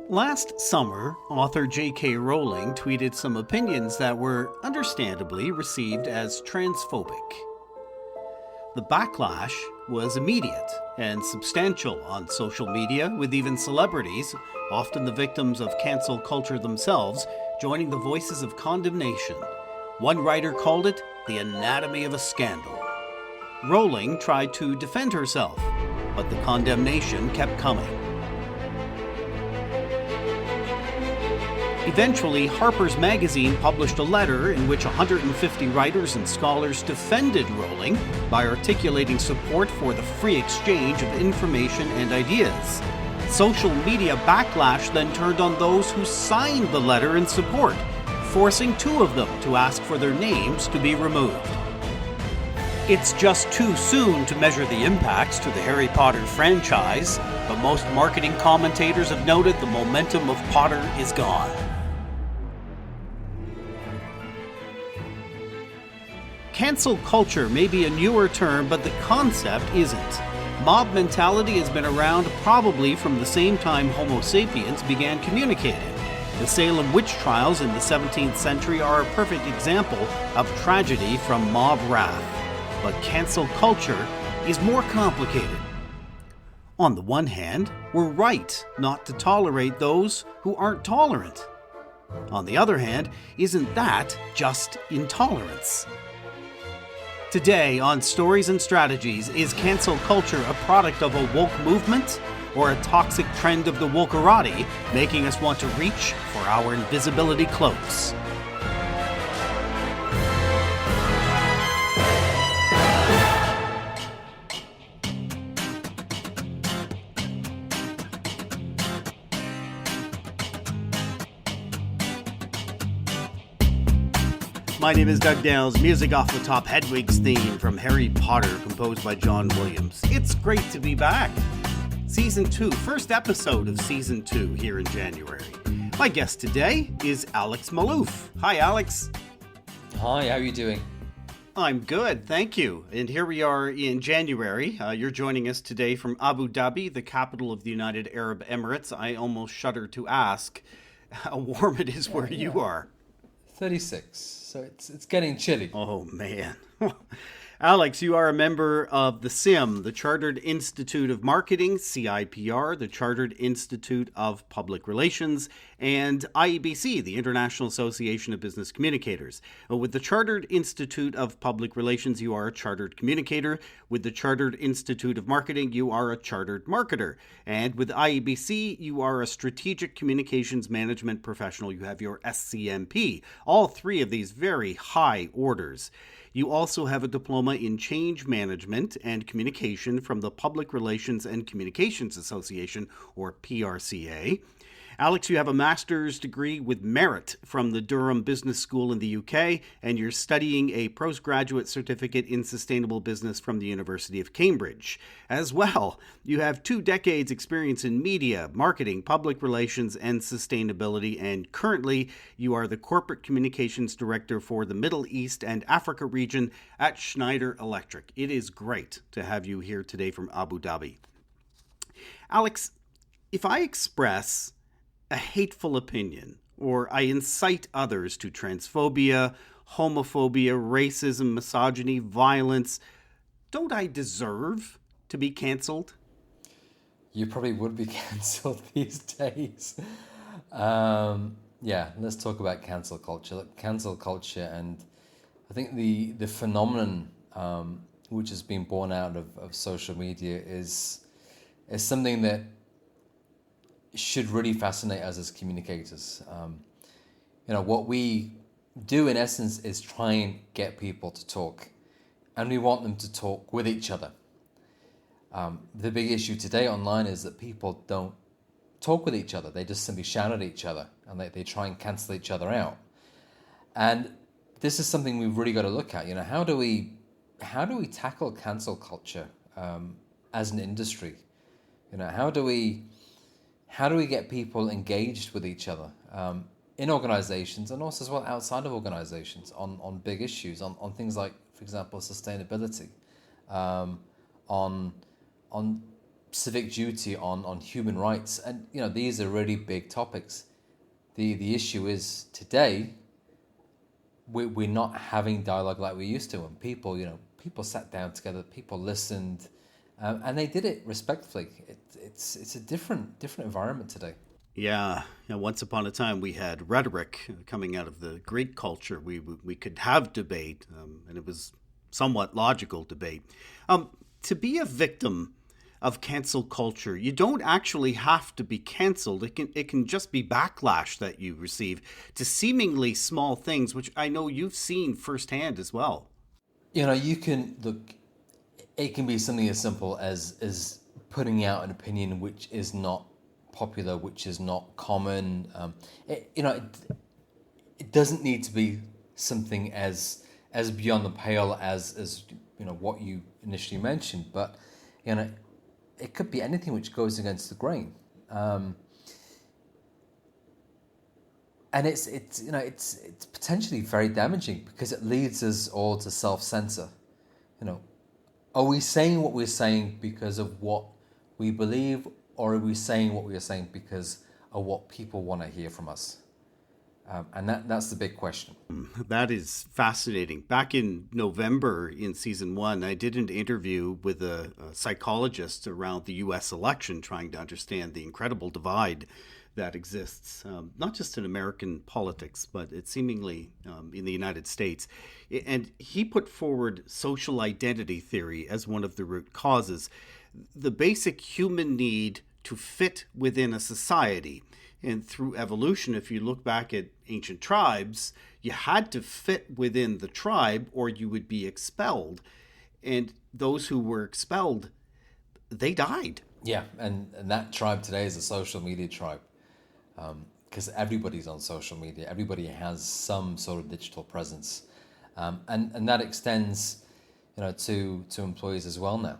Last summer, author J.K. Rowling tweeted some opinions that were understandably received as transphobic. The backlash was immediate and substantial on social media, with even celebrities, often the victims of cancel culture themselves, joining the voices of condemnation. One writer called it the anatomy of a scandal. Rowling tried to defend herself, but the condemnation kept coming. Eventually, Harper's Magazine published a letter in which 150 writers and scholars defended Rowling by articulating support for the free exchange of information and ideas. Social media backlash then turned on those who signed the letter in support, forcing two of them to ask for their names to be removed. It's just too soon to measure the impacts to the Harry Potter franchise, but most marketing commentators have noted the momentum of Potter is gone. Cancel culture may be a newer term, but the concept isn't. Mob mentality has been around probably from the same time Homo sapiens began communicating. The Salem witch trials in the 17th century are a perfect example of tragedy from mob wrath. But cancel culture is more complicated. On the one hand, we're right not to tolerate those who aren't tolerant. On the other hand, isn't that just intolerance? Today on Stories and Strategies, is cancel culture a product of a woke movement or a toxic trend of the wokerati, making us want to reach for our invisibility cloaks? My name is Doug Dales, music off the top, Hedwig's theme from Harry Potter, composed by John Williams. It's great to be back. Season 2, first episode of Season 2 here in January. My guest today is Alex Malouf. Hi, Alex. Hi, how are you doing? I'm good, thank you. And here we are in January. You're joining us today from Abu Dhabi, the capital of the United Arab Emirates. I almost shudder to ask how warm it is where you are. 36, so it's getting chilly. Oh, man. Alex, you are a member of the SCMP, the Chartered Institute of Marketing, CIPR, the Chartered Institute of Public Relations, and IEBC, the International Association of Business Communicators. With the Chartered Institute of Public Relations, you are a chartered communicator. With the Chartered Institute of Marketing, you are a chartered marketer. And with IEBC, you are a strategic communications management professional. You have your SCMP. All three of these very high orders. You also have a diploma in change management and communication from the Public Relations and Communications Association, or PRCA. Alex, you have a master's degree with merit from the Durham Business School in the UK, and you're studying a postgraduate certificate in sustainable business from the University of Cambridge. As well, you have 2 decades experience in media, marketing, public relations, and sustainability, and currently you are the corporate communications director for the Middle East and Africa region at Schneider Electric. It is great to have you here today from Abu Dhabi. Alex, if I express a hateful opinion, or I incite others to transphobia, homophobia, racism, misogyny, violence, don't I deserve to be canceled? You probably would be cancelled these days. Let's talk about cancel culture. Look, cancel culture, and I think the phenomenon which has been born out of social media is something that should really fascinate us as communicators. What we do in essence is try and get people to talk, and we want them to talk with each other. The big issue today online is that people don't talk with each other. They just simply shout at each other, and they try and cancel each other out. And this is something we've really got to look at. How do we tackle cancel culture as an industry? How do we get people engaged with each other in organizations, and also as well outside of organizations on big issues, on things like, for example, sustainability, on civic duty on human rights, and these are really big topics. The issue is today we're not having dialogue like we used to, and people sat down together, people listened, and they did it respectfully. It's a different environment today. Yeah, once upon a time we had rhetoric coming out of the Greek culture. We could have debate, and it was somewhat logical debate. To be a victim of cancel culture, you don't actually have to be canceled. It can just be backlash that you receive to seemingly small things, which I know you've seen firsthand as well. You can look. It can be something as simple as putting out an opinion which is not popular, which is not common. It doesn't need to be something as beyond the pale as what you initially mentioned, but it could be anything which goes against the grain, and it's potentially very damaging because it leads us all to self-censor. Are we saying what we're saying because of what we believe, or are we saying what we are saying because of what people want to hear from us? And that's the big question. That is fascinating. Back in November in season 1, I did an interview with a psychologist around the U.S. election, trying to understand the incredible divide that exists, not just in American politics, but it's seemingly in the United States. And he put forward social identity theory as one of the root causes, the basic human need to fit within a society. And through evolution, if you look back at ancient tribes, you had to fit within the tribe or you would be expelled. And those who were expelled, they died. Yeah, and that tribe today is a social media tribe, because everybody's on social media. Everybody has some sort of digital presence, and that extends, to employees as well now.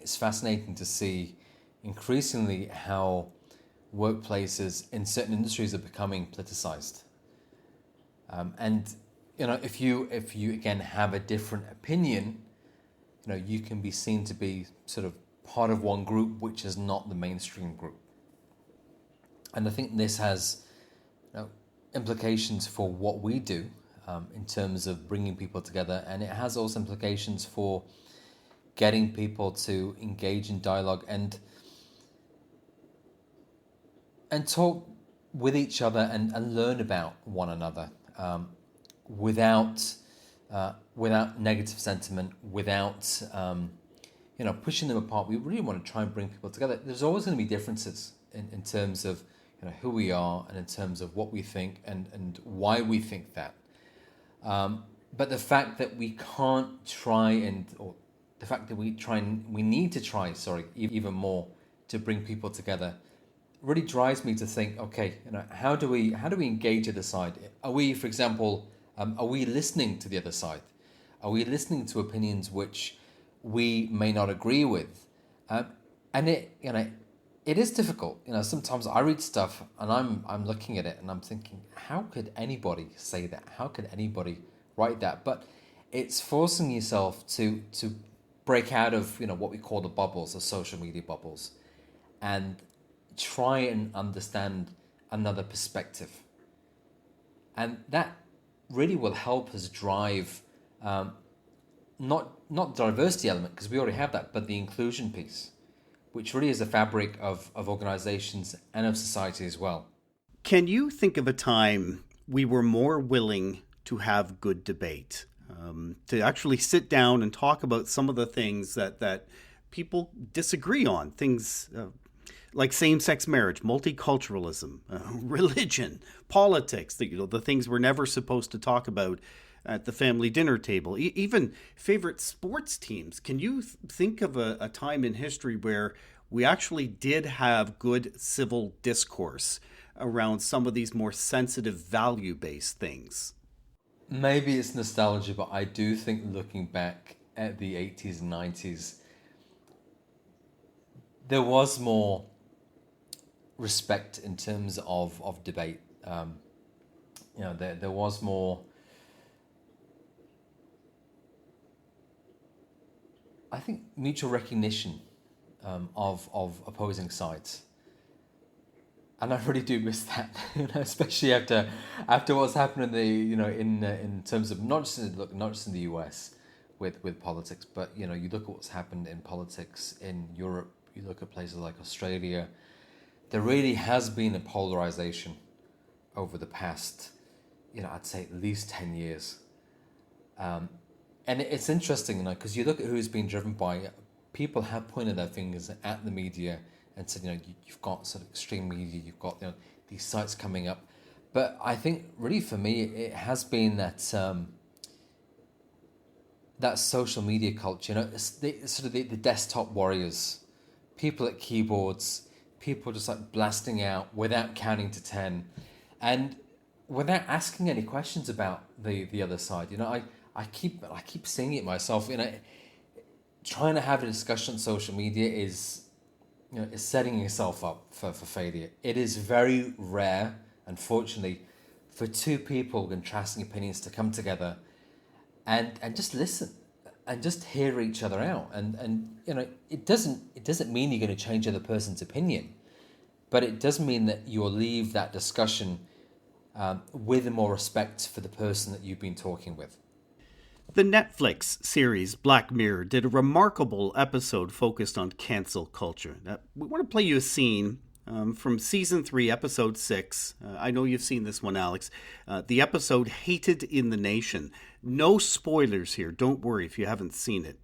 It's fascinating to see increasingly how workplaces in certain industries are becoming politicized, and if you again have a different opinion, you can be seen to be sort of part of one group which is not the mainstream group. And I think this has implications for what we do in terms of bringing people together, and it has also implications for getting people to engage in dialogue and talk with each other and learn about one another, without negative sentiment, without pushing them apart. We really want to try and bring people together. There's always going to be differences in terms of who we are and in terms of what we think and why we think that. But the fact that we can't try or the fact that we need to try, even more to bring people together really drives me to think, okay, how do we engage the other side? Are we, for example, are we listening to the other side? Are we listening to opinions which we may not agree with? And it is difficult. Sometimes I read stuff and I'm looking at it and I'm thinking, how could anybody say that? How could anybody write that? But it's forcing yourself to break out of what we call the bubbles, the social media bubbles, and try and understand another perspective. And that really will help us drive not diversity element, because we already have that, but the inclusion piece, which really is the fabric of organizations and of society as well. Can you think of a time we were more willing to have good debate, to actually sit down and talk about some of the things that people disagree on, things like same-sex marriage, multiculturalism, religion, politics, the things we're never supposed to talk about at the family dinner table, even favorite sports teams? Can you think of a time in history where we actually did have good civil discourse around some of these more sensitive value-based things? Maybe it's nostalgia, but I do think looking back at the 80s and 90s, there was more respect in terms of debate. There was more, I think, mutual recognition of opposing sides. And I really do miss that, especially after what's happened in terms of not just in the US with politics, but you look at what's happened in politics in Europe. You look at places like Australia. There really has been a polarization over the past, I'd say at least 10 years. And it's interesting, because you look at who's been driven by. People have pointed their fingers at the media and said, you've got sort of extreme media, you've got these sites coming up. But I think really for me, it has been that that social media culture, the desktop warriors, people at keyboards, people just like blasting out without counting to 10, and without asking any questions about the other side. I keep seeing it myself. Trying to have a discussion on social media is setting yourself up for failure. It is very rare, unfortunately, for two people with contrasting opinions to come together and just listen and just hear each other out. And it doesn't mean you're going to change the other person's opinion, but it does mean that you'll leave that discussion with more respect for the person that you've been talking with. The Netflix series Black Mirror did a remarkable episode focused on cancel culture. Now, we want to play you a scene from Season 3, Episode 6. I know you've seen this one, Alex. The episode Hated in the Nation. No spoilers here, don't worry if you haven't seen it.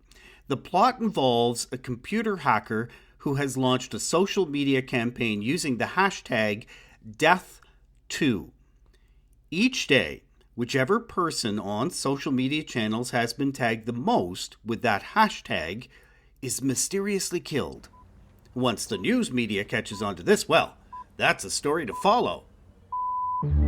The plot involves a computer hacker who has launched a social media campaign using the hashtag Death2. Each day, whichever person on social media channels has been tagged the most with that hashtag is mysteriously killed. Once the news media catches on to this, well, that's a story to follow.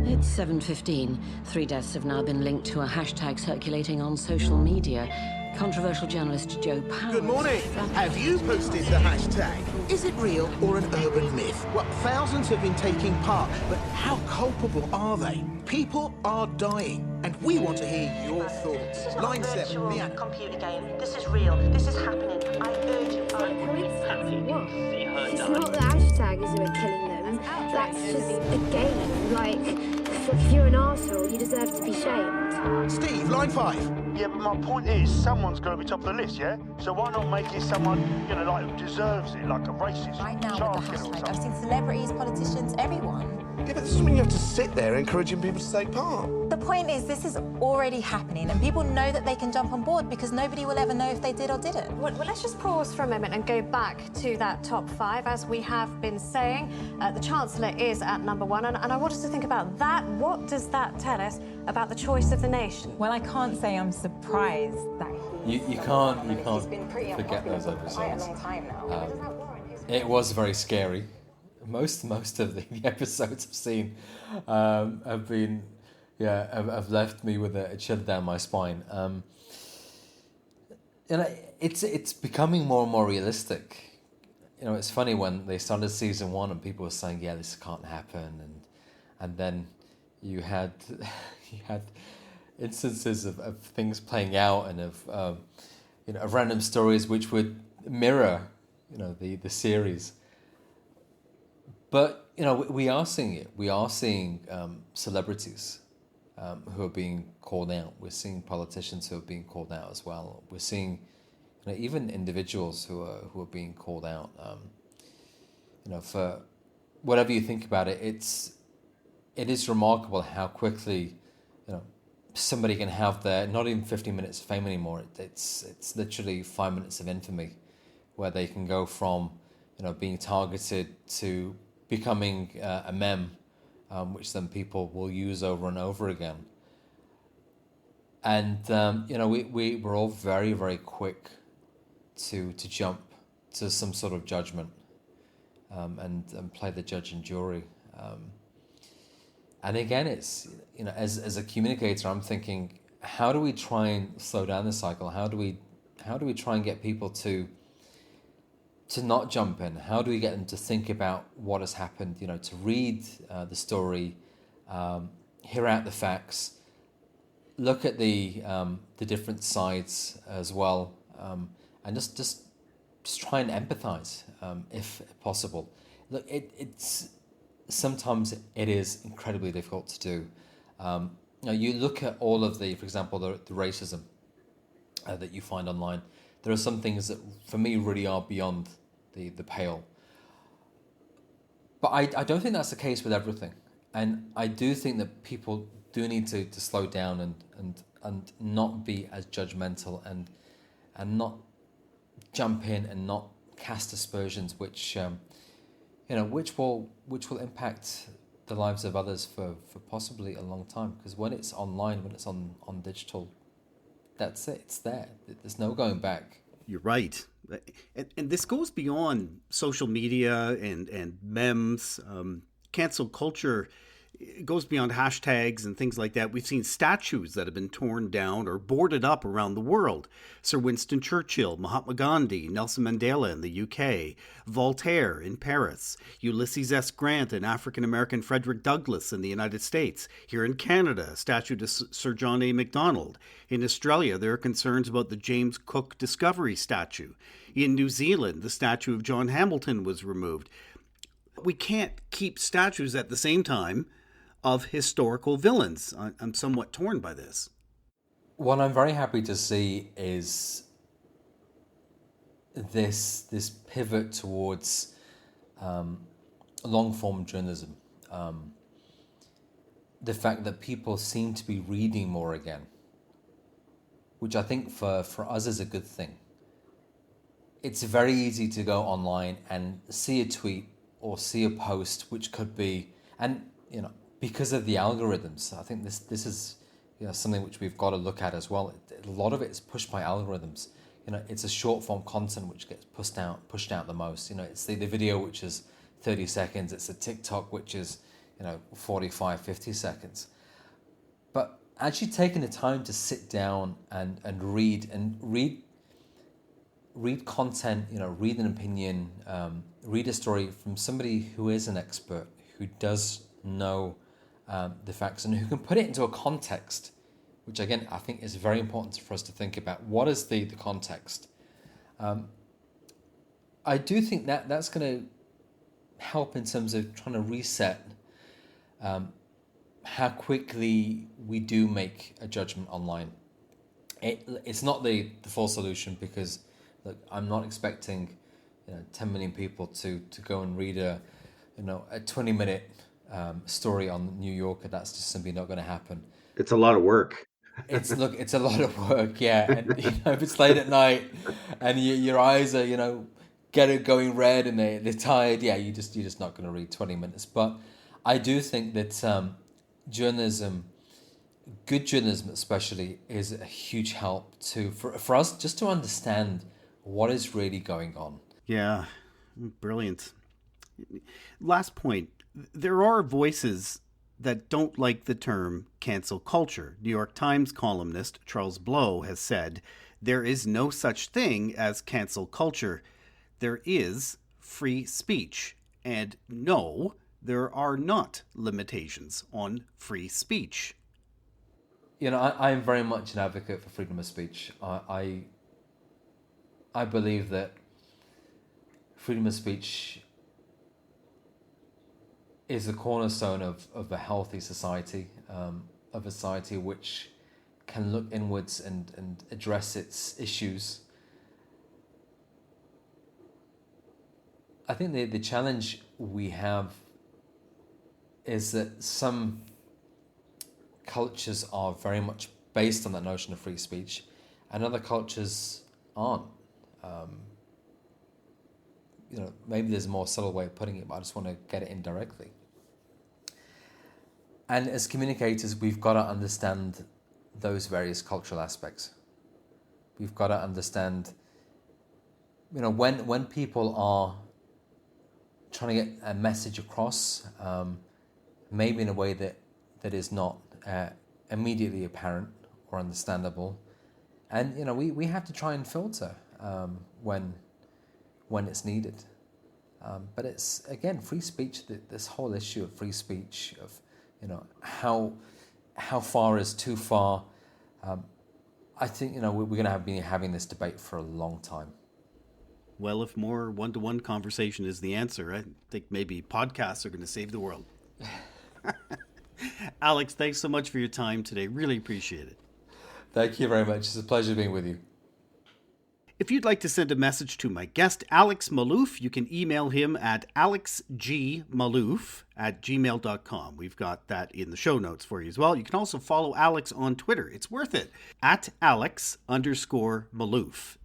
It's 7:15. 3 deaths have now been linked to a hashtag circulating on social media. Controversial journalist Joe Powers. Good morning. Have you posted the hashtag? Is it real or an urban myth? Well, thousands have been taking part, but how culpable are they? People are dying, and we want to hear your thoughts. Line 7. The computer game. This is real. This is happening. I urge you. It's not the hashtag is we're killing them. That's just a game. Like, if you're an arsehole, you deserve to be shamed. Steve, line 5. Yeah, but my point is, someone's got to be top of the list, yeah? So why not make it someone, who deserves it, like a racist right now child with the killer or hashtag, I've something? seen celebrities, politicians, everyone. Yeah, but this doesn't mean you have to sit there encouraging people to take part. The point is, this is already happening, and people know that they can jump on board because nobody will ever know if they did or didn't. Well, let's just pause for a moment and go back to that top 5. As we have been saying, the Chancellor is at number 1, and I want us to think about that. What does that tell us about the choice of the nation? Well, I can't say I'm surprised that You can't forget those episodes. It was very scary. Most of the episodes I've seen have left me with a chill down my spine. It's becoming more and more realistic. It's funny when they started season 1 and people were saying, yeah, this can't happen, and then you had instances of things playing out and of random stories which would mirror the series. But we are seeing it. We are seeing celebrities who are being called out. We're seeing politicians who are being called out as well. We're seeing even individuals who are being called out. For whatever you think about it, it is remarkable how quickly somebody can have their not even 15 minutes of fame anymore. It's literally 5 minutes of infamy, where they can go from being targeted to becoming a meme, which then people will use over and over again. And we're all very, very quick to jump to some sort of judgment and play the judge and jury. And again, it's as a communicator, I'm thinking, how do we try and slow down the cycle? How do we try and get people to not jump in? How do we get them to think about what has happened? To read the story, hear out the facts, look at the different sides as well, and just just try and empathize, if possible. Look, it's sometimes it is incredibly difficult to do. You look at all of the, for example, the racism that you find online. There are some things that, for me, really are beyond the pale. But I don't think that's the case with everything. And I do think that people do need to slow down and not be as judgmental and not jump in and not cast aspersions which will impact the lives of others for possibly a long time. Because when it's online, when it's on digital, that's it. It's there. There's no going back. You're right. And this goes beyond social media and memes. Cancel culture, it goes beyond hashtags and things like that. We've seen statues that have been torn down or boarded up around the world. Sir Winston Churchill, Mahatma Gandhi, Nelson Mandela in the UK, Voltaire in Paris, Ulysses S. Grant and African-American Frederick Douglass in the United States. Here in Canada, a statue to Sir John A. Macdonald. In Australia, there are concerns about the James Cook Discovery statue. In New Zealand, the statue of John Hamilton was removed. We can't keep statues at the same time of historical villains. I'm somewhat torn by this. What I'm very happy to see is this pivot towards long-form journalism. The fact that people seem to be reading more again, which I think for us is a good thing. It's very easy to go online and see a tweet or see a post which could be, and because of the algorithms, I think this is something which we've got to look at as well. A lot of it is pushed by algorithms. It's a short form content which gets pushed out the most. It's the video which is 30 seconds. It's a TikTok which is 45, 50 seconds. But actually taking the time to sit down and read content, read an opinion, read a story from somebody who is an expert, who does know the facts and who can put it into a context, which again I think is very important for us to think about. What is the context? I do think that's going to help in terms of trying to reset how quickly we do make a judgment online. It's not the full solution, because look, I'm not expecting 10 million people to go and read a 20-minute story on New Yorker. That's just simply not going to happen. It's a lot of work. It's a lot of work, yeah. And if it's late at night and your eyes are going red and they're tired, yeah, you're just not going to read 20 minutes. But I do think that journalism, good journalism especially, is a huge help for us just to understand what is really going on. Yeah, brilliant. Last point. There are voices that don't like the term cancel culture. New York Times columnist Charles Blow has said, "There is no such thing as cancel culture. There is free speech. And no, there are not limitations on free speech." I am very much an advocate for freedom of speech. I believe that freedom of speech is the cornerstone of a healthy society, of a society which can look inwards and address its issues. I think the challenge we have is that some cultures are very much based on that notion of free speech, and other cultures aren't. Maybe there's a more subtle way of putting it, but I just want to get it in directly. And as communicators, we've got to understand those various cultural aspects. We've got to understand, when people are trying to get a message across, maybe in a way that is not immediately apparent or understandable. And, we have to try and filter when it's needed. But it's, again, free speech, this whole issue of free speech, of, how far is too far. I think, we're going to be having this debate for a long time. Well, if more one-to-one conversation is the answer, I think maybe podcasts are going to save the world. Alex, thanks so much for your time today. Really appreciate it. Thank you very much. It's a pleasure being with you. If you'd like to send a message to my guest, Alex Malouf, you can email him at alexgmalouf@gmail.com. We've got that in the show notes for you as well. You can also follow Alex on Twitter. It's worth it. At @Alex_Malouf. Malouf.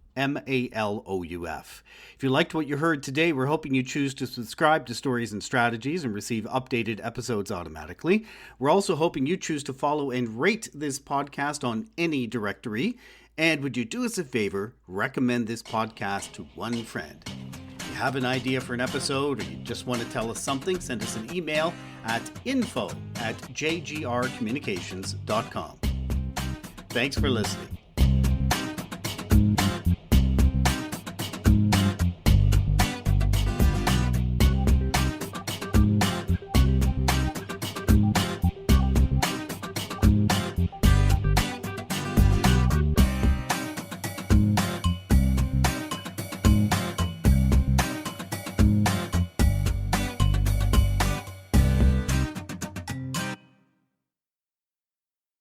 If you liked what you heard today, we're hoping you choose to subscribe to Stories and Strategies and receive updated episodes automatically. We're also hoping you choose to follow and rate this podcast on any directory. And would you do us a favor, recommend this podcast to one friend? If you have an idea for an episode or you just want to tell us something, send us an email at info@jgrcommunications.com. Thanks for listening.